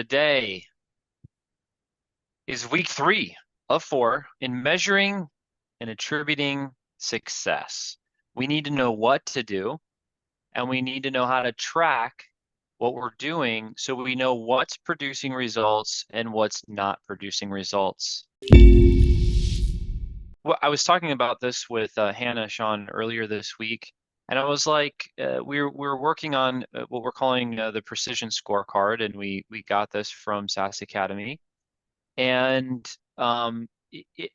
Today is week 3 of 4 in measuring and attributing success. We need to know what to do, and we need to know how to track what we're doing so we know what's producing results and what's not producing results. Well, I was talking about this with Hannah Sean earlier this week, and I was like, we're working on what we're calling the precision scorecard, and we got this from SAS Academy. And and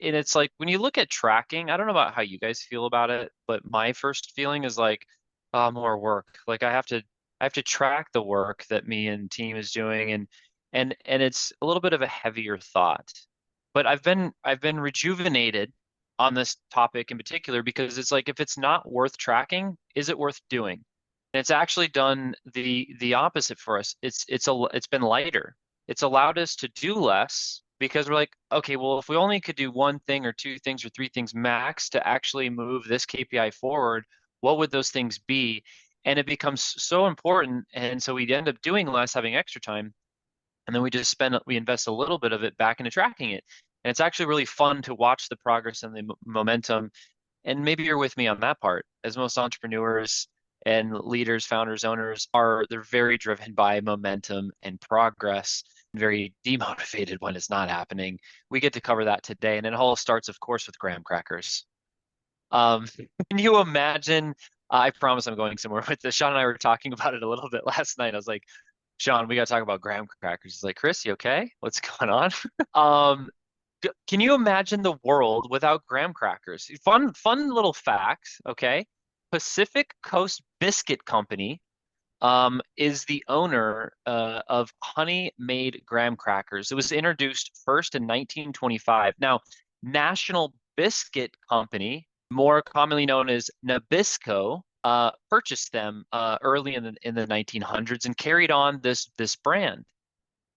it's like when you look at tracking, I don't know about how you guys feel about it, but my first feeling is like, more work. Like I have to track the work that me and team is doing, and it's a little bit of a heavier thought. But I've been rejuvenated on this topic in particular because it's like if it's not worth tracking, is it worth doing? And it's actually done the opposite for us. It's been lighter. It's allowed us to do less because we're like, okay, well, if we only could do one thing or two things or three things max to actually move this KPI forward, what would those things be? And it becomes so important. And so we end up doing less, having extra time. And then we invest a little bit of it back into tracking it. And it's actually really fun to watch the progress and the momentum. And maybe you're with me on that part. As most entrepreneurs and leaders, founders, owners they're very driven by momentum and progress, and very demotivated when it's not happening. We get to cover that today. And it all starts, of course, with graham crackers. Um, can you imagine? I promise I'm going somewhere with this. Sean and I were talking about it a little bit last night. I was like, Sean, we got to talk about graham crackers. He's like, Chris, you okay? What's going on? Um, can you imagine the world without graham crackers? Fun little facts, okay? Pacific Coast Biscuit Company is the owner of Honey Made Graham Crackers. It was introduced first in 1925. Now, National Biscuit Company, more commonly known as Nabisco, purchased them early in the 1900s and carried on this brand.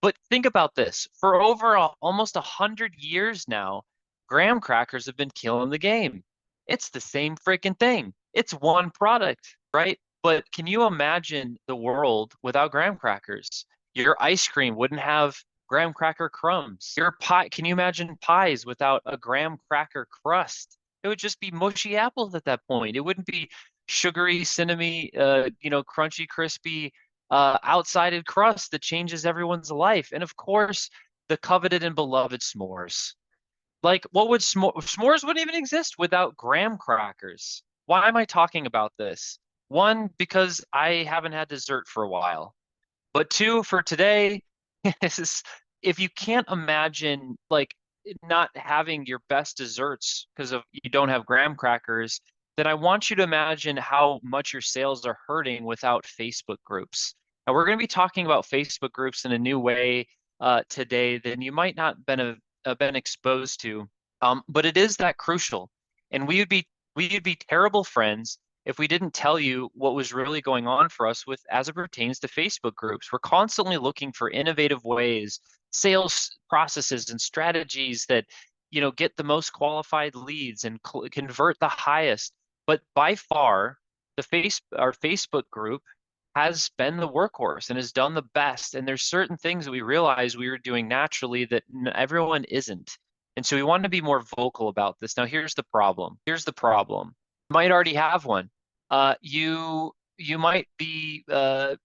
But think about this. For over almost 100 years now, graham crackers have been killing the game. It's the same freaking thing. It's one product, right? But can you imagine the world without graham crackers? Your ice cream wouldn't have graham cracker crumbs. Your pie, can you imagine pies without a graham cracker crust? It would just be mushy apples at that point. It wouldn't be sugary, cinnamony, crunchy, crispy outsided crust that changes everyone's life. And of course, the coveted and beloved s'mores. Like, what would s'mores wouldn't even exist without graham crackers. Why am I talking about this? One, because I haven't had dessert for a while. But two, for today, this is if you can't imagine like not having your best desserts because of you don't have graham crackers, then I want you to imagine how much your sales are hurting without Facebook groups. And we're going to be talking about Facebook groups in a new way today than you might not been exposed to. But it is that crucial, and we would be terrible friends if we didn't tell you what was really going on for us with as it pertains to Facebook groups. We're constantly looking for innovative ways, sales processes and strategies that, get the most qualified leads and convert the highest. But by far, our Facebook group has been the workhorse and has done the best. And there's certain things that we realized we were doing naturally that everyone isn't. And so we want to be more vocal about this. Now, here's the problem. Here's the problem. You might already have one. You might be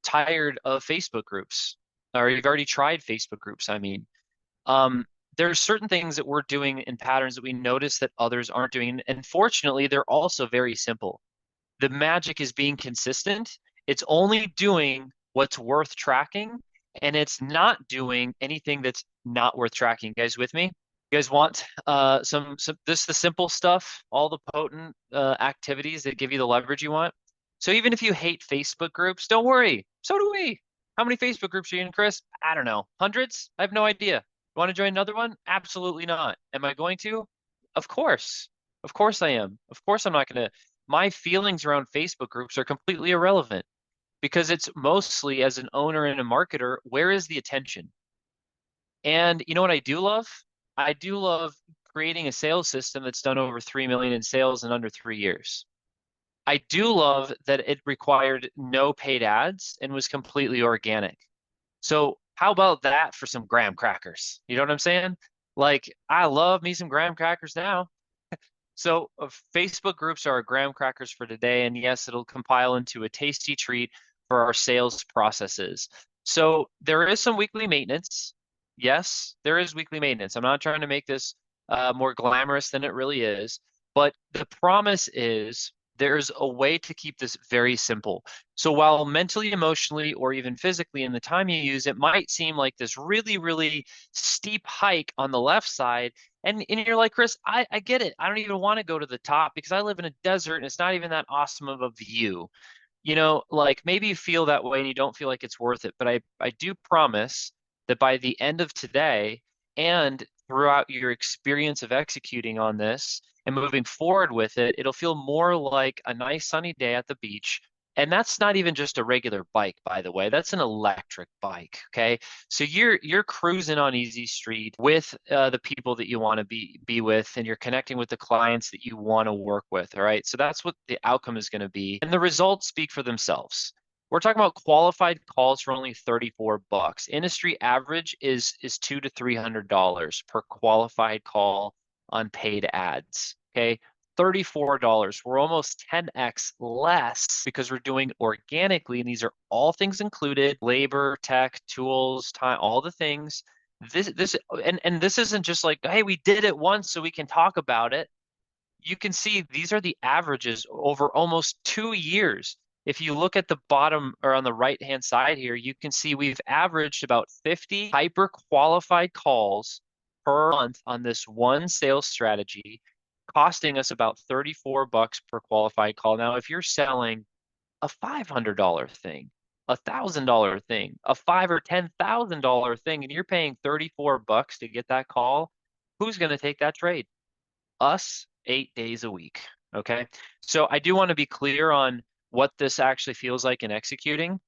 tired of Facebook groups, or you've already tried Facebook groups. I mean, there's certain things that we're doing in patterns that we notice that others aren't doing. And fortunately, they're also very simple. The magic is being consistent. It's only doing what's worth tracking, and it's not doing anything that's not worth tracking. You guys with me? You guys want some this the simple stuff, all the potent activities that give you the leverage you want. So even if you hate Facebook groups, don't worry. So do we. How many Facebook groups are you in, Chris? I don't know. Hundreds? I have no idea. Want to join another one? Absolutely not. Am I going to? Of course. Of course I am. Of course I'm not going to. My feelings around Facebook groups are completely irrelevant because it's mostly as an owner and a marketer, where is the attention? And you know what I do love? I do love creating a sales system that's done over 3 million in sales in under 3 years. I do love that it required no paid ads and was completely organic. So How about that for some graham crackers? You know what I'm saying? Like, I love me some graham crackers now. So, Facebook groups are graham crackers for today, and yes, it'll compile into a tasty treat for our sales processes. So, there is some weekly maintenance. Yes, there is weekly maintenance. I'm not trying to make this more glamorous than it really is, but the promise is there's a way to keep this very simple. So, while mentally, emotionally, or even physically in the time you use, it might seem like this really, really steep hike on the left side, and you're like, Chris, I get it. I don't even want to go to the top because I live in a desert and it's not even that awesome of a view. Like maybe you feel that way and you don't feel like it's worth it. But I do promise that by the end of today and throughout your experience of executing on this and moving forward with it, it'll feel more like a nice sunny day at the beach. And that's not even just a regular bike, by the way. That's an electric bike. Okay. So you're cruising on easy street with the people that you want to be with, and you're connecting with the clients that you want to work with. All right. So that's what the outcome is going to be, and the results speak for themselves. We're talking about qualified calls for only 34 bucks. Industry average is $200 to $300 per qualified call on paid ads. Okay. $34. We're almost 10x less because we're doing organically, and these are all things included: labor, tech, tools, time, all the things. And this isn't just like, hey, we did it once so we can talk about it. You can see these are the averages over almost 2 years. If you look at the bottom or on the right hand side here, you can see we've averaged about 50 hyper qualified calls per month on this one sales strategy, costing us about 34 bucks per qualified call. Now, if you're selling a $500 thing, $1,000 thing, a five or $10,000 thing, and you're paying 34 bucks to get that call, who's going to take that trade? Us, 8 days a week. Okay. So I do want to be clear on what this actually feels like in executing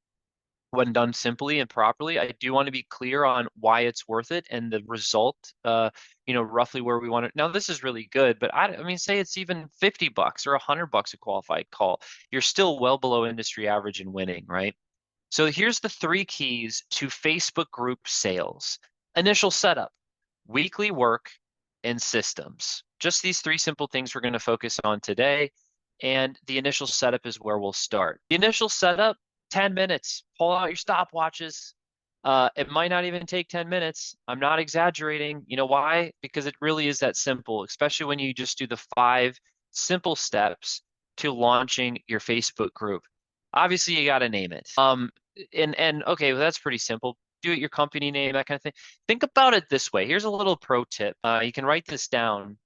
when done simply and properly. I do want to be clear on why it's worth it and the result, roughly where we want it. Now, this is really good, but I mean, say it's even 50 bucks or 100 bucks a qualified call. You're still well below industry average in winning, right? So here's the three keys to Facebook group sales: initial setup, weekly work, and systems. Just these three simple things we're going to focus on today. And the initial setup is where we'll start. The initial setup, 10 minutes. Pull out your stopwatches. It might not even take 10 minutes. I'm not exaggerating. You know why? Because it really is that simple, especially when you just do the 5 simple steps to launching your Facebook group. Obviously, you got to name it. And okay, well, that's pretty simple. Do it your company name, that kind of thing. Think about it this way. Here's a little pro tip. You can write this down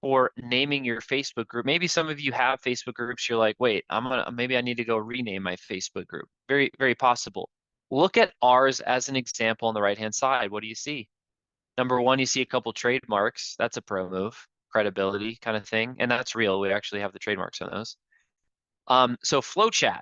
for naming your Facebook group. Maybe some of you have Facebook groups. You're like, wait, maybe I need to go rename my Facebook group. Very, very possible. Look at ours as an example on the right-hand side. What do you see? Number one, you see a couple trademarks. That's a pro move, credibility kind of thing. And that's real. We actually have the trademarks on those. So FlowChat.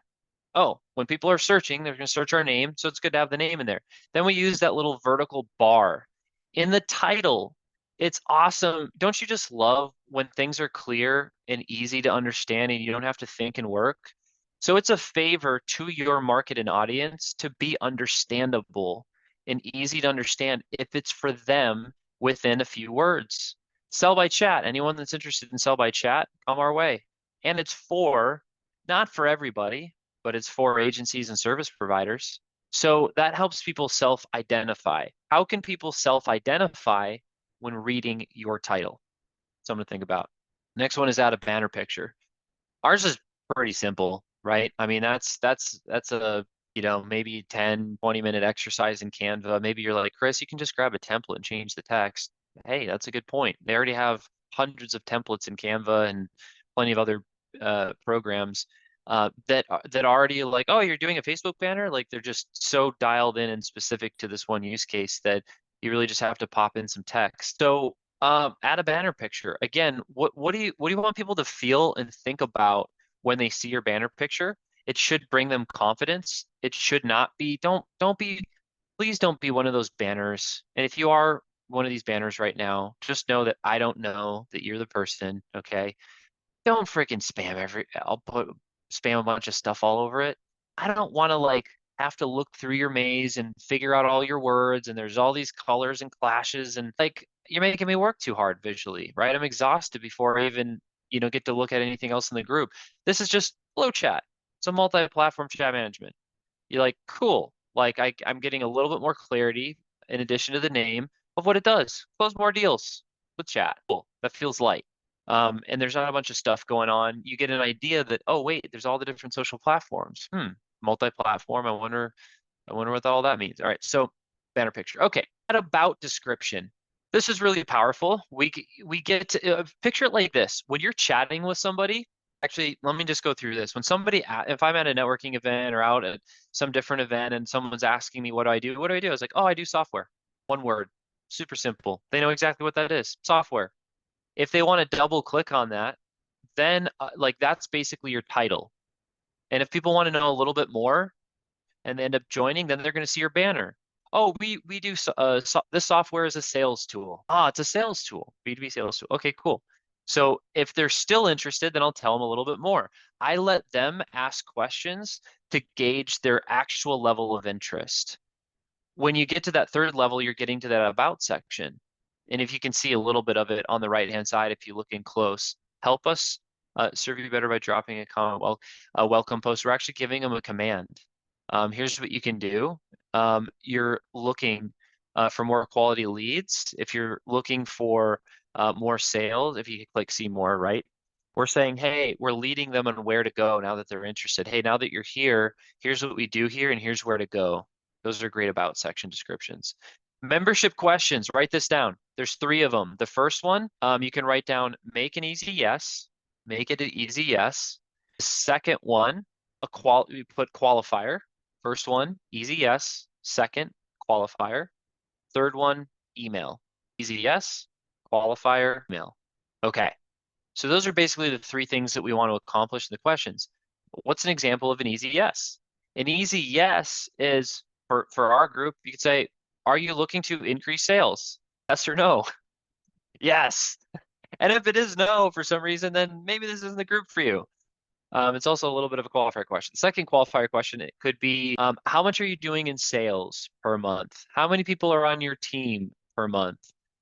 Oh, when people are searching, they're going to search our name. So it's good to have the name in there. Then we use that little vertical bar in the title. It's awesome. Don't you just love when things are clear and easy to understand and you don't have to think and work? So it's a favor to your market and audience to be understandable and easy to understand if it's for them within a few words. Sell by chat. Anyone that's interested in sell by chat, come our way. And it's not for everybody, but it's for agencies and service providers. So that helps people self-identify. How can people self-identify when reading your title? Something to think about. Next one is add a banner picture. Ours is pretty simple, right? I mean, that's a, maybe 10, 20-minute exercise in Canva. Maybe you're like, Chris, you can just grab a template and change the text. Hey, that's a good point. They already have hundreds of templates in Canva and plenty of other programs that already like, oh, you're doing a Facebook banner? Like they're just so dialed in and specific to this one use case that you really just have to pop in some text. So add a banner picture. Again, what do you want people to feel and think about when they see your banner picture? It should bring them confidence. It should not be, please don't be one of those banners. And if you are one of these banners right now, just know that I don't know that you're the person, okay? Don't freaking spam I'll put spam a bunch of stuff all over it. I don't want to like have to look through your maze and figure out all your words, and there's all these colors and clashes, and like you're making me work too hard visually, right? I'm exhausted before I even, get to look at anything else in the group. This is just FlowChat. It's a multi-platform chat management. You're like, cool. Like I'm getting a little bit more clarity in addition to the name of what it does. Close more deals with chat. Cool. That feels light. And there's not a bunch of stuff going on. You get an idea that, oh wait, there's all the different social platforms. Multi-platform. I wonder what all that means. All right, so banner picture. Okay, at about description. This is really powerful. We get to picture it like this. When you're chatting with somebody, actually, let me just go through this. When somebody, if I'm at a networking event or out at some different event and someone's asking me, what do I do? What do I do? I was like, oh, I do software. One word, super simple. They know exactly what that is, software. If they want to double click on that, then like that's basically your title. And if people want to know a little bit more and they end up joining, then they're going to see your banner. Oh, we do this software is a sales tool. Ah, it's a sales tool, B2B sales tool. Okay, cool. So if they're still interested, then I'll tell them a little bit more. I let them ask questions to gauge their actual level of interest. When you get to that third level, you're getting to that about section. And if you can see a little bit of it on the right-hand side, if you look in close, help us serve you better by dropping a comment. Well, a welcome post. We're actually giving them a command. Here's what you can do. You're looking for more quality leads. If you're looking for more sales, if you click see more, right? We're saying, hey, we're leading them on where to go now that they're interested. Hey, now that you're here, here's what we do here and here's where to go. Those are great about section descriptions. Membership questions, write this down. There's 3 of them. The first one, you can write down, make an easy yes. Make it an easy yes. The second one, you put qualifier. First one, easy yes. Second, qualifier. Third one, email. Easy yes, qualifier, email. Okay. So those are basically the 3 things that we want to accomplish in the questions. What's an example of an easy yes? An easy yes is, for our group, you could say, are you looking to increase sales? Yes or no? Yes. And if it is no for some reason, then maybe this isn't the group for you. It's also a little bit of a qualifier question. Second qualifier question, it could be, how much are you doing in sales per month? How many people are on your team per month?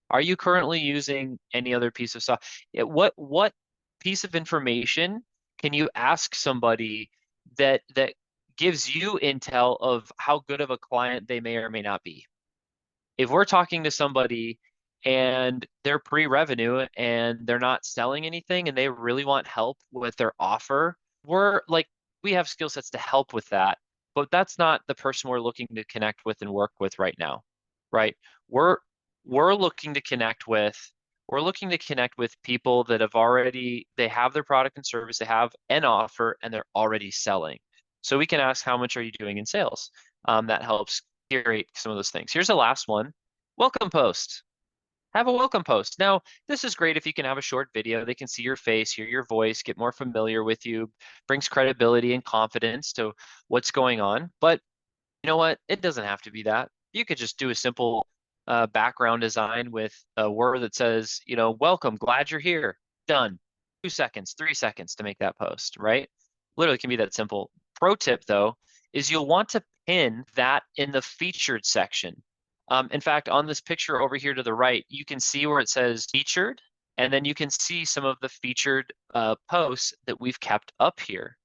Are you currently using any other piece of software? What piece of information can you ask somebody that gives you intel of how good of a client they may or may not be? If we're talking to somebody and they're pre-revenue and they're not selling anything and they really want help with their offer, we're like, we have skill sets to help with that, but that's not the person we're looking to connect with and work with right now, right? We're we're looking to connect with we're looking to connect with people that they have their product and service, they have an offer, and they're already selling. So we can ask, how much are you doing in sales? That helps curate some of those things. Here's the last one. Welcome post. Have a welcome post. Now, this is great if you can have a short video. They can see your face, hear your voice, get more familiar with you, brings credibility and confidence to what's going on. But you know what? It doesn't have to be that. You could just do a simple background design with a word that says, welcome, glad you're here. Done. 2 seconds, 3 seconds to make that post, right? Literally can be that simple. Pro tip, though, is you'll want to pin that in the featured section. In fact, on this picture over here to the right, you can see where it says featured, and then you can see some of the featured posts that we've kept up here.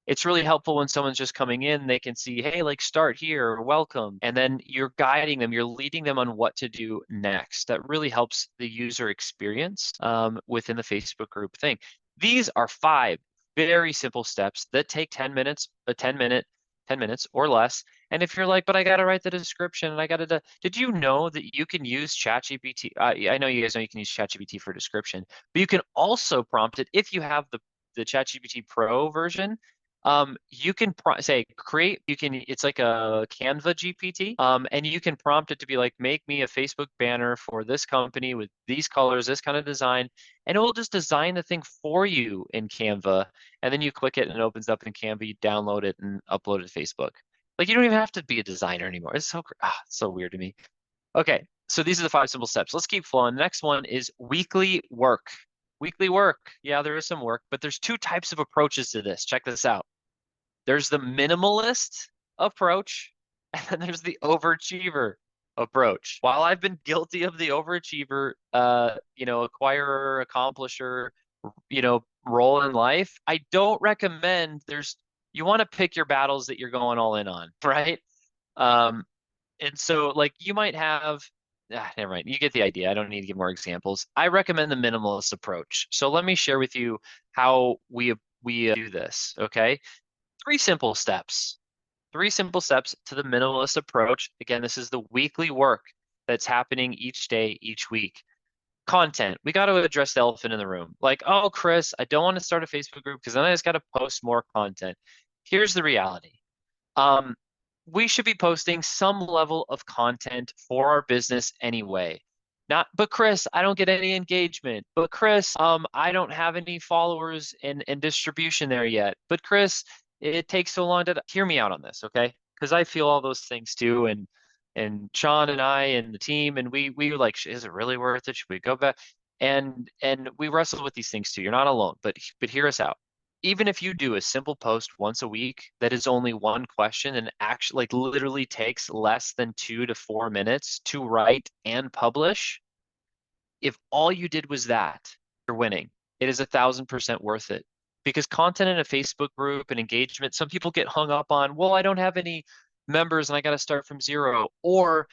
It's really helpful when someone's just coming in, they can see, hey, like start here or welcome. And then you're guiding them, you're leading them on what to do next. That really helps the user experience within the Facebook group thing. These are 5 very simple steps that take 10 minutes, 10 minutes or less. And if you're like, but I got to write the description and I got to, did you know that you can use ChatGPT? I know you guys know you can use ChatGPT for description, but you can also prompt it if you have the ChatGPT Pro version. You can say create, it's like a Canva GPT, and you can prompt it to be like, make me a Facebook banner for this company with these colors, this kind of design, and it will just design the thing for you in Canva. And then you click it and it opens up in Canva, you download it and upload it to Facebook. Like you don't even have to be a designer anymore. It's so weird to me. Okay, so these are the 5 simple steps. Let's keep flowing. The next one is weekly work. Weekly work. Yeah, there is some work, but there's 2 types of approaches to this. Check this out. There's the minimalist approach, and then there's the overachiever approach. While I've been guilty of the overachiever, acquirer, accomplisher, role in life, I don't recommend you want to pick your battles that you're going all in on, right? Um, and so like you might have, never mind, you get the idea. I don't need to give more examples. I recommend the minimalist approach. So let me share with you how we do this, okay? Three simple steps. Three simple steps to the minimalist approach. Again, this is the weekly work that's happening each day, each week. Content. We got to address the elephant in the room. Like, oh, Chris, I don't want to start a Facebook group because then I just got to post more content. Here's the reality. Um, we should be posting some level of content for our business anyway. Not, but Chris, I don't get any engagement. But Chris, I don't have any followers and distribution there yet. But Chris, it takes so long to hear me out on this, okay? Because I feel all those things too, and Sean and I and the team, and we were like, is it really worth it? Should we go back? And we wrestle with these things too. You're not alone, but hear us out. Even if you do a simple post once a week that is only one question and actually like literally takes less than 2 to 4 minutes to write and publish, if all you did was that, you're winning. It is 1,000% worth it. Because content in a Facebook group and engagement, some people get hung up on, well, I don't have any members and I got to start from zero. Or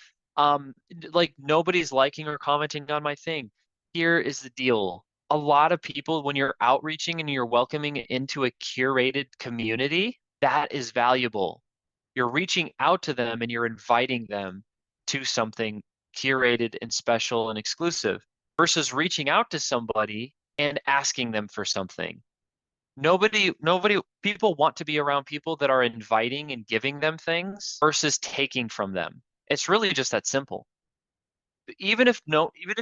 like nobody's liking or commenting on my thing. Here is the deal. A lot of people, when you're outreaching and you're welcoming into a curated community, that is valuable. You're reaching out to them and you're inviting them to something curated and special and exclusive versus reaching out to somebody and asking them for something. People want to be around people that are inviting and giving them things versus taking from them. It's really just that simple. Even if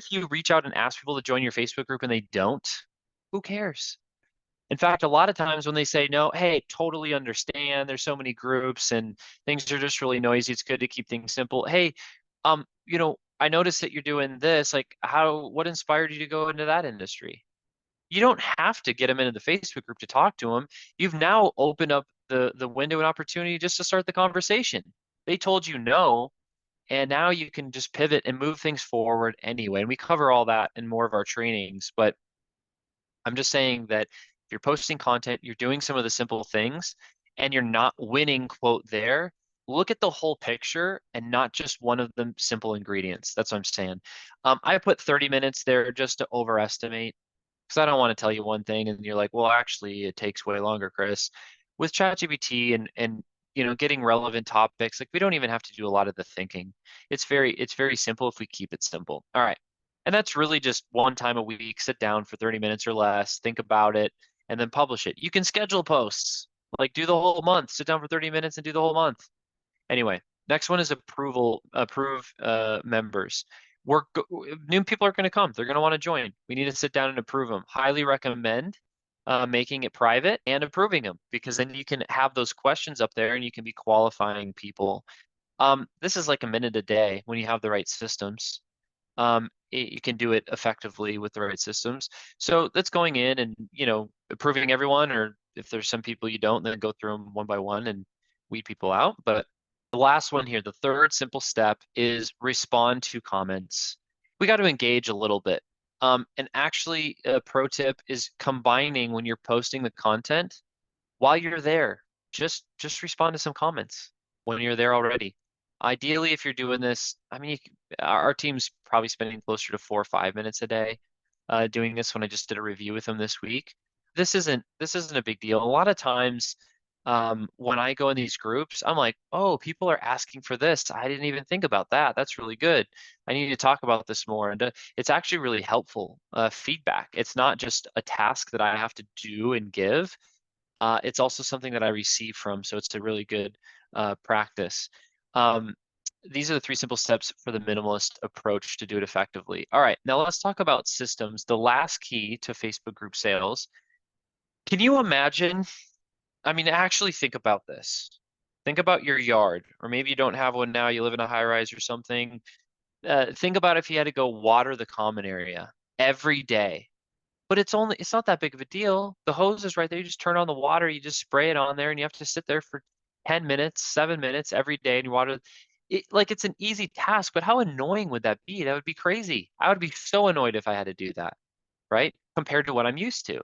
you reach out and ask people to join your Facebook group and they don't, who cares? In fact, a lot of times when they say no, hey, totally understand. There's so many groups and things are just really noisy. It's good to keep things simple. Hey, I noticed that you're doing this. Like, what inspired you to go into that industry? You don't have to get them into the Facebook group to talk to them. You've now opened up the window and opportunity just to start the conversation. They told you no, and now you can just pivot and move things forward anyway. And we cover all that in more of our trainings, but I'm just saying that if you're posting content, you're doing some of the simple things, and you're not winning, quote, there, look at the whole picture and not just one of the simple ingredients. That's what I'm saying. I put 30 minutes there just to overestimate because I don't want to tell you one thing and you're like, well, actually, it takes way longer, Chris. With ChatGPT and getting relevant topics, like we don't even have to do a lot of the thinking. It's very simple if we keep it simple. All right. And that's really just one time a week, sit down for 30 minutes or less, think about it, and then publish it. You can schedule posts, like do the whole month, sit down for 30 minutes and do the whole month. Anyway, next one is approve members. New people are going to come. They're going to want to join. We need to sit down and approve them. Highly recommend making it private and approving them because then you can have those questions up there and you can be qualifying people. This is like a minute a day when you have the right systems. You can do it effectively with the right systems. So that's going in and, approving everyone, or if there's some people you don't, then go through them one by one and weed people out. But the last one here, the third simple step is respond to comments. We got to engage a little bit. And actually, a pro tip is combining when you're posting the content while you're there. Just respond to some comments when you're there already. Ideally, if you're doing this, I mean, our team's probably spending closer to 4 or 5 minutes a day doing this. When I just did a review with them this week, this isn't a big deal. A lot of times, when I go in these groups, I'm like, oh, people are asking for this. I didn't even think about that. That's really good. I need to talk about this more. And it's actually really helpful feedback. It's not just a task that I have to do and give. It's also something that I receive from. So it's a really good practice. These are the three simple steps for the minimalist approach to do it effectively. All right, now let's talk about systems. The last key to Facebook group sales. Can you imagine? I mean, actually think about this. Think about your yard, or maybe you don't have one now, you live in a high rise or something. Think about if you had to go water the common area every day. But it's not that big of a deal. The hose is right there. You just turn on the water, you just spray it on there, and you have to sit there for 10 minutes, 7 minutes every day, and you water it like it's an easy task, but how annoying would that be? That would be crazy. I would be so annoyed if I had to do that, right? Compared to what I'm used to.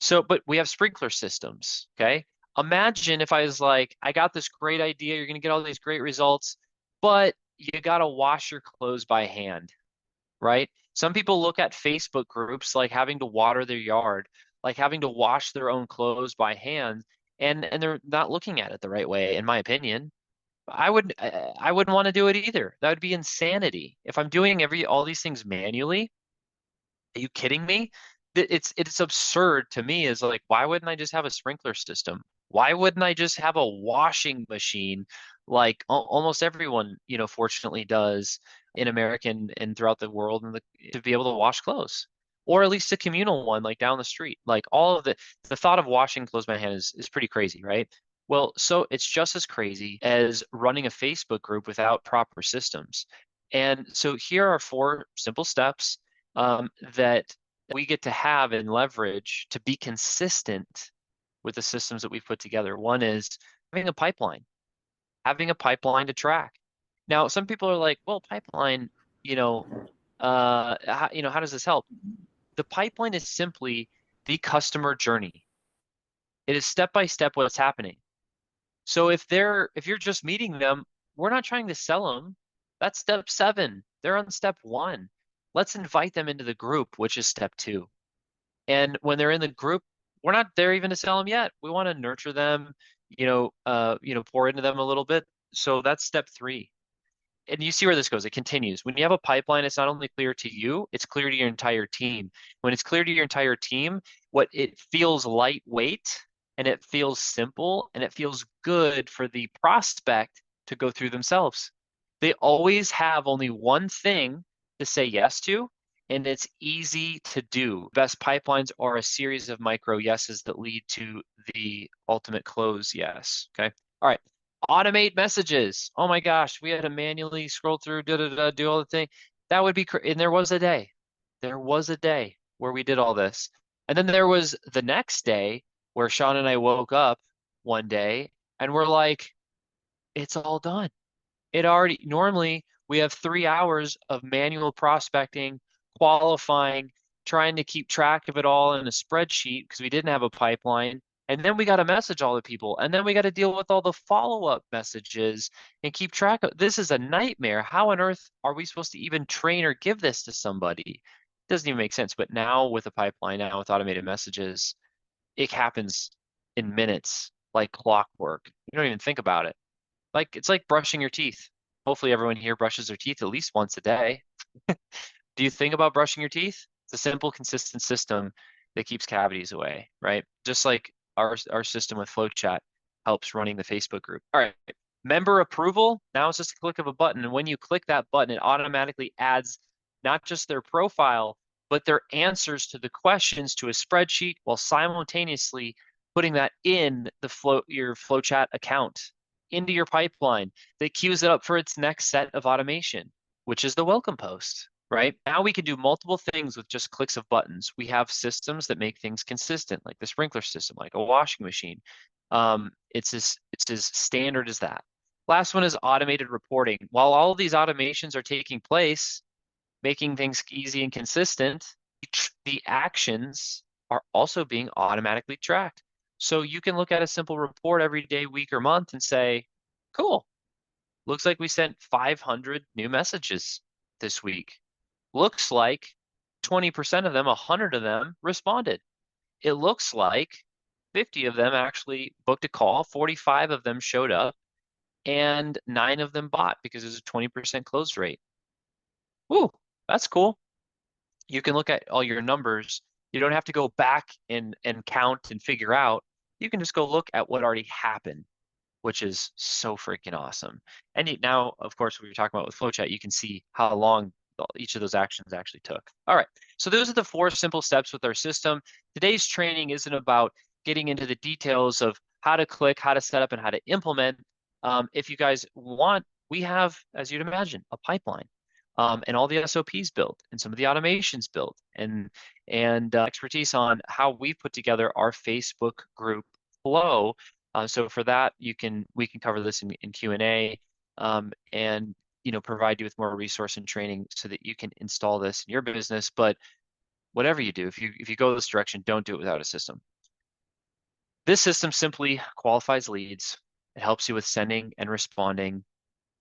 So, but we have sprinkler systems, okay? Imagine if I was like, I got this great idea, you're going to get all these great results, but you got to wash your clothes by hand, right? Some people look at Facebook groups like having to water their yard, like having to wash their own clothes by hand, and they're not looking at it the right way, in my opinion. I wouldn't want to do it either. That would be insanity. If I'm doing all these things manually, are you kidding me? It's absurd to me. Is like, why wouldn't I just have a sprinkler system? Why wouldn't I just have a washing machine like almost everyone, fortunately does in America and throughout the world, and to be able to wash clothes, or at least a communal one like down the street. Like all of the thought of washing clothes by hand is pretty crazy, right? Well, so it's just as crazy as running a Facebook group without proper systems. And so here are four simple steps that we get to have and leverage to be consistent with the systems that we've put together. One is having a pipeline to track. Now, some people are like, well, pipeline, you know, how does this help? The pipeline is simply the customer journey. It is step by step what's happening. So if you're just meeting them, we're not trying to sell them. That's step 7. They're on step 1. Let's invite them into the group, which is step 2. And when they're in the group, we're not there even to sell them yet. We want to nurture them, pour into them a little bit. So that's step 3. And you see where this goes. It continues. When you have a pipeline, it's not only clear to you, it's clear to your entire team. When it's clear to your entire team, what it feels lightweight and it feels simple and it feels good for the prospect to go through themselves. They always have only one thing to say yes to, and it's easy to do. Best pipelines are a series of micro yeses that lead to the ultimate close yes. Okay. All right. Automate messages. Oh my gosh, we had to manually scroll through, do all the thing. That would be, and there was a day. There was a day where we did all this. And then there was the next day where Sean and I woke up one day and we're like, it's all done. It already, normally we have 3 hours of manual prospecting, qualifying, trying to keep track of it all in a spreadsheet because we didn't have a pipeline. And then we got to message all the people. And then we got to deal with all the follow-up messages and keep track of this is a nightmare. How on earth are we supposed to even train or give this to somebody? It doesn't even make sense. But now with a pipeline, now with automated messages, it happens in minutes, like clockwork. You don't even think about it. Like it's like brushing your teeth. Hopefully everyone here brushes their teeth at least once a day. Do you think about brushing your teeth? It's a simple, consistent system that keeps cavities away, right? Just like our system with FlowChat helps running the Facebook group. All right. Member approval. Now it's just a click of a button. And when you click that button, it automatically adds not just their profile, but their answers to the questions to a spreadsheet while simultaneously putting that in your FlowChat account into your pipeline that queues it up for its next set of automation, which is the welcome post, right? Now we can do multiple things with just clicks of buttons. We have systems that make things consistent, like the sprinkler system, like a washing machine. It's as standard as that. Last one is automated reporting. While all of these automations are taking place, making things easy and consistent, the actions are also being automatically tracked. So you can look at a simple report every day, week, or month and say, cool, looks like we sent 500 new messages this week. Looks like 20% of them, 100 of them responded. It looks like 50 of them actually booked a call, 45 of them showed up, and 9 of them bought because there's a 20% close rate. Woo, that's cool. You can look at all your numbers. You don't have to go back and count and figure out. You can just go look at what already happened, which is so freaking awesome. And now, of course, we were talking about with FlowChat, you can see how long each of those actions actually took. All right, so those are the 4 simple steps with our system. Today's training isn't about getting into the details of how to click, how to set up, and how to implement. If you guys want, we have, as you'd imagine, a pipeline. And all the SOPs built and some of the automations built and expertise on how we put together our Facebook group flow So for that, we can cover this in Q&A, and provide you with more resource and training so that you can install this in your business. But whatever you do, if you go this direction, don't do it without a system. This system simply qualifies leads. It helps you with sending and responding,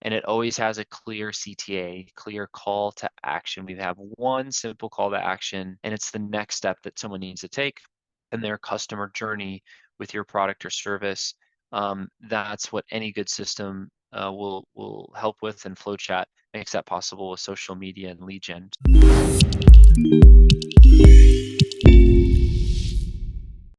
and it always has a clear CTA, clear call to action. We have one simple call to action, and it's the next step that someone needs to take in their customer journey with your product or service. That's what any good system will help with, and FlowChat makes that possible with social media and lead gen.